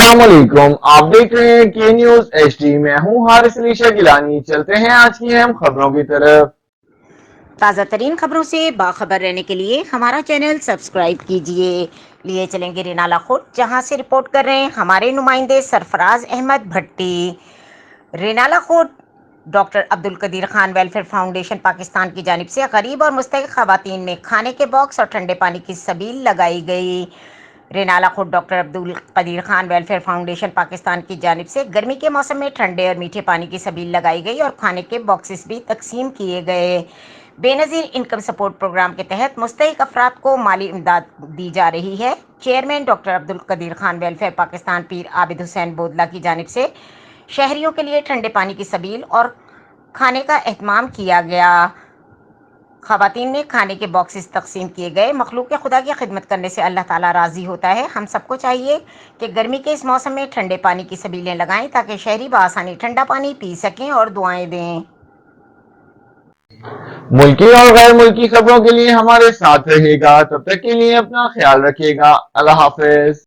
अस्सलाम वालेकुम, आप देख रहे हैं के न्यूज HD। मैं हूं हारिस अली गिलानी। चलते हैं आज की अहम खबरों की तरफ। ताज़ा तरीन खबरों से बाखबर रहने के लिए हमारा चैनल सब्सक्राइब कीजिए। लिए चलेंगे रेनाला खुर्द, जहां से रिपोर्ट कर रहे हैं हमारे नुमाइंदे Sarfaraz Ahmed Bhatti. Renala Khurd doctor Abdul Qadeer Khan welfare foundation Pakistan की जानिब से गरीब और मुस्तहिक खवातीन में खाने के बॉक्स और ठंडे पानी की सबील लगाई गई। Renala Khurd doctor Abdul Qadeer Khan welfare foundation Pakistan की जानिब से गर्मी के मौसम में ठंडे और मीठे पानी की सबील लगाई गई और खाने के बॉक्सेस भी तकसीम किए गए। बेनज़ीर इनकम सपोर्ट प्रोग्राम के तहत मुस्तहिक अफराद को माली इमदाद दी जा रही है। Chairman doctor Abdul Qadeer Khan welfare Pakistan Pir Abid Hussain Bodla की जानिब से शहरियों के लिए ठंडे पानी की सबील और खाने का एहतमाम किया गया। खवातीन में खाने के बॉक्सेस तकसीम किए गए। मखलूक खुदा की खिदमत करने से अल्लाह ताला राज़ी होता है। हम सबको चाहिए कि गर्मी के इस मौसम में ठंडे पानी की सबीलें लगाएं ताकि शहरी बआसानी ठंडा पानी पी सकें और दुआएं दें। मुल्की और गैर मुल्की खबरों के लिए हमारे साथ रहेगा। तब तक के लिए अपना ख्याल रखिएगा। अल्लाह हाफिज।